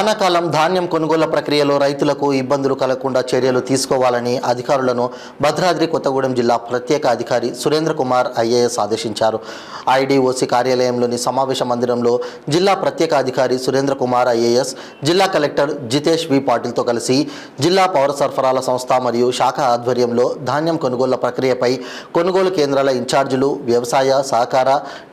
వానాకాలం ధాన్యం కొనుగోలు ప్రక్రియలో రైతులకు ఇబ్బందులు కలగకుండా చర్యలు తీసుకోవాలని అధికారులను భద్రాద్రి కొత్తగూడెం జిల్లా ప్రత్యేక అధికారి సురేంద్ర కుమార్ ఐఏఎస్ ఆదేశించారు. ఐడిఓసి కార్యాలయంలోని సమావేశ మందిరంలో జిల్లా ప్రత్యేక అధికారి సురేంద్ర కుమార్ ఐఏఎస్ జిల్లా కలెక్టర్ జితేష్ వి పాటిల్తో కలిసి జిల్లా పౌర సరఫరాల సంస్థ మరియు శాఖ ఆధ్వర్యంలో ధాన్యం కొనుగోళ్ల ప్రక్రియపై కొనుగోలు కేంద్రాల ఇన్ఛార్జీలు, వ్యవసాయ, సహకార,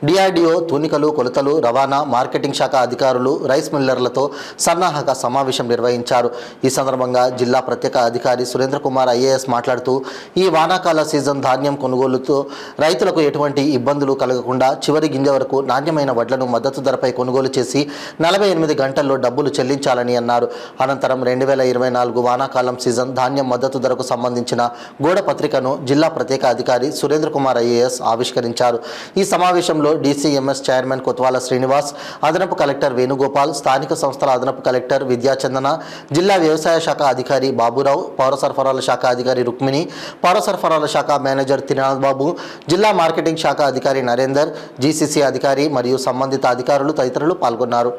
డిఆర్డీఓ, తూనికలు, కొలతలు, రవాణా, మార్కెటింగ్ శాఖ అధికారులు, రైస్ మిల్లర్లతో సన్నాహక సమావేశం నిర్వహించారు. ఈ సందర్భంగా జిల్లా ప్రత్యేక అధికారి సురేంద్ర కుమార్ ఐఏఎస్ మాట్లాడుతూ, ఈ వానాకాల సీజన్ ధాన్యం కొనుగోలుతో రైతులకు ఎటువంటి ఇబ్బందులు కలగకుండా చివరి గింజ వరకు నాణ్యమైన వడ్లను మద్దతు ధరపై కొనుగోలు చేసి 48 గంటల్లో డబ్బులు చెల్లించాలని అన్నారు. అనంతరం 2024 వానాకాలం సీజన్ ధాన్యం మద్దతు ధరకు సంబంధించిన గోడ పత్రికను జిల్లా ప్రత్యేక అధికారి సురేంద్ర కుమార్ ఐఏఎస్ ఆవిష్కరించారు. ఈ సమావేశంలో DCMS చైర్మన్ కొత్వాల శ్రీనివాస్, అదనపు కలెక్టర్ వేణుగోపాల్, స్థానిక సంస్థల అదనపు కలెక్టర్ విద్యాచందన, జిల్లా వ్యవసాయ శాఖ అధికారి బాబురావు, పౌర సరఫరాల శాఖ అధికారి రుక్మిణి, పౌర సరఫరాల శాఖ మేనేజర్ త్రినాథ్ బాబు, జిల్లా మార్కెటింగ్ శాఖ అధికారి నరేందర్, GCC అధికారి మరియు సంబంధిత అధికారులు తదితరులు పాల్గొన్నారు.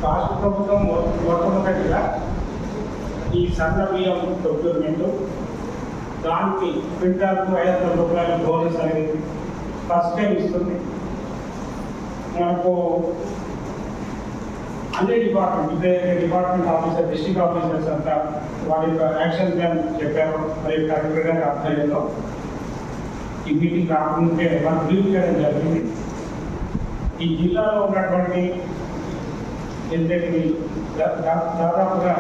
రాష్ట్ర ప్రభుత్వం మొట్టమొదటిగా ఈ సన్న బియ్యం ప్రొక్యూర్మెంట్, దానికి క్వింటాల్కు 500 రూపాయల బోనస్ అనేది ఫస్ట్ టైం ఇస్తుంది. మనకు అన్ని డిపార్ట్మెంట్ ఆఫీసర్, డిస్ట్రిక్ట్ ఆఫీసర్స్ అంతా వారి యొక్క యాక్షన్ ప్లాన్ చెప్పారు. మరి కలెక్టర్ గారి ఆధ్వర్యంలో ఈ మీటింగ్ కాకముందే మనం బ్రీఫ్ చేయడం జరిగింది. ఈ జిల్లాలో ఉన్నటువంటి దాదాపుగా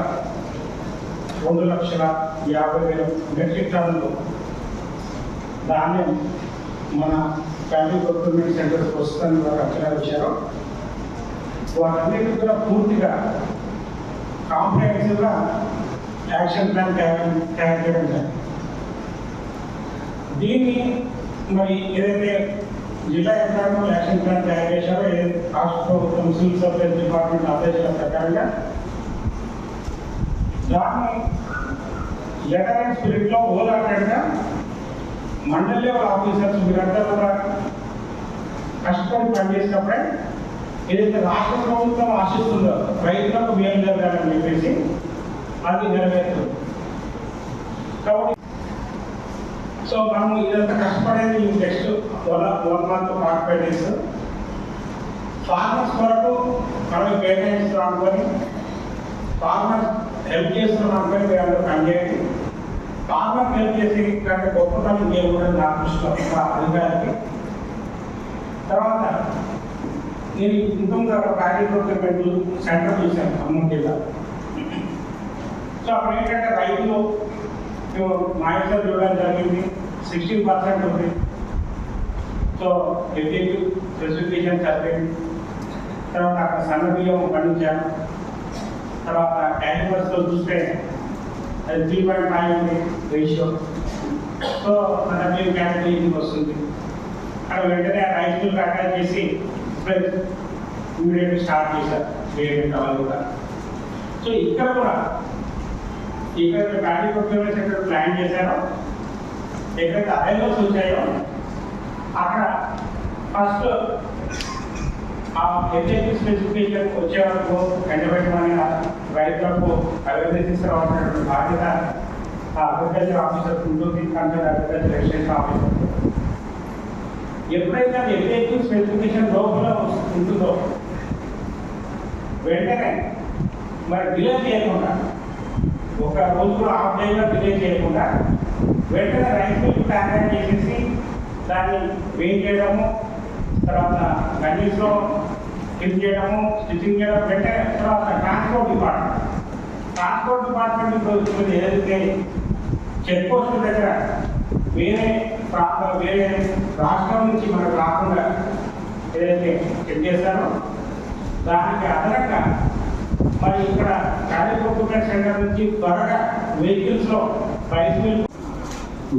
2,50,000 మెట్రిక్ టన్నులు ధాన్యం మన ఫ్యామిలీ ప్రొక్యూర్మెంట్ సెంటర్స్ వస్తుందని వారు అంచనా వచ్చారు. వాటన్నిటి కూడా పూర్తిగా కాంప్రహెన్సివ్గా యాక్షన్ ప్లాన్ తయారు చేయడం జరిగింది. దీన్ని మరి ఏదైతే జిల్లా యంత్రాంగం యాక్షన్ ప్లాన్ తయారు చేశారో, రాష్ట్ర ప్రభుత్వం సివిల్ సప్లైస్ డిపార్ట్మెంట్ ఆదేశాల ప్రకారంగా దాన్ని లెటర్ అండ్ స్పిరిట్లో ఓలాటెడ్గా మండల్ లెవెల్ ఆఫీసర్స్ మీరంతా కూడా కష్టపడి పనిచేసినప్పుడే ఏదైతే రాష్ట్ర ప్రభుత్వం ఆశిస్తుందో రైతులకు మేలు జరగాలని చెప్పేసి అది నెరవేరుతుంది. కాబట్టి సో మనం ఇదంతా కష్టపడేది నెక్స్ట్ 1 month 45 days ఫార్మర్స్ కొరకు మనం కేటాయిస్తున్నాం అనుకొని, ఫార్మర్స్ హెల్ప్ చేస్తున్నాం అనుకొని మీరు అందరూ పనిచేయండి. ఫార్మర్ హెల్ప్ చేసి కంటే గొప్పతనం మేము కూడా నా దృష్టిలో అధికారికి. తర్వాత నేను ఇంకొక ప్యాడీ ప్రొక్యూర్మెంట్ సెంటర్ చూశాను ఖమ్మం జిల్లా. సో అప్పుడు ఏంటంటే రైతులు మాయిటర్ చూడడం జరిగింది, 16% ఉంది. సో FAQ స్పెసిఫికేషన్ చదివింది. తర్వాత అక్కడ సన్న బియ్యం పండించాను. తర్వాత యానిమల్స్తో చూస్తే అది 3.5 ఉంది రేషియో. సో మన బియ్యం కేటగిరీకి వస్తుంది. అక్కడ వెంటనే రైస్ మిల్క్ అటాచ్ చేసి ఇమీడియట్గా స్టార్ట్ చేశారు వేరే కావాలి కూడా. సో ఇక్కడ కూడా ఎక్కడైతే ప్యాడీ ప్రొక్యూర్మెంట్ సెంటర్ ప్లాన్ చేశారో, ఎక్కడైతే అరైవల్స్ వచ్చాయో అక్కడ ఫస్ట్ ఆ FAQ స్పెసిఫికేషన్ వచ్చే వరకు ఎండబెట్టమని రైతులకు అవేర్నెస్ తీసుకురావాల్సినటువంటి బాధ్యత అగ్రికల్చర్ ఆఫీసర్ ఉంటుంది, కన్సర్న్ అగ్రికల్చర్ ఎక్స్టెన్షన్ ఆఫీసర్. ఎప్పుడైతే అది FAQ స్పెసిఫికేషన్ లోపల ఉంటుందో వెంటనే మరి డిలే చేయకుండా, ఒక రోజు కూడా హాఫ్ డేగా డిలే చేయకుండా వెంటనే రైస్ మిల్క్ ప్యాకేజ్ చేసేసి దాన్ని వెయిట్ చేయడము, తర్వాత గన్నీస్లో ఫిల్ చేయడము, స్టిచ్చింగ్ చేయడం, వెంటనే తర్వాత ట్రాన్స్పోర్ట్ డిపార్ట్మెంట్ ఇప్పుడు ఏదైతే చెక్ పోస్ట్ దగ్గర వేరే రాష్ట్రం నుంచి మనకు రాకుండా ఏదైతే చెక్ చేస్తారో దానికి అదనంగా మరి ఇక్కడ ప్యాడీ ప్రొక్యూర్మెంట్ సెంటర్ నుంచి త్వరగా వెహికల్స్లో రైస్ మిల్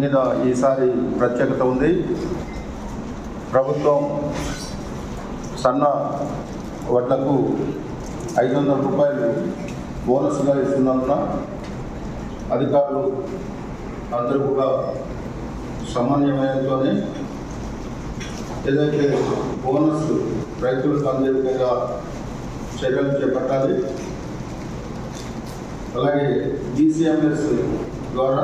మీద ఈసారి ప్రత్యేకత ఉంది. ప్రభుత్వం సన్న వడ్లకు 500 రూపాయలు బోనస్గా ఇస్తున్నందున అధికారులు అందరూ కూడా సమన్వయంతోనే ఏదైతే బోనస్ రైతులకు అందే విధంగా చర్యలు చేపట్టాలి. అలాగే DCMS ద్వారా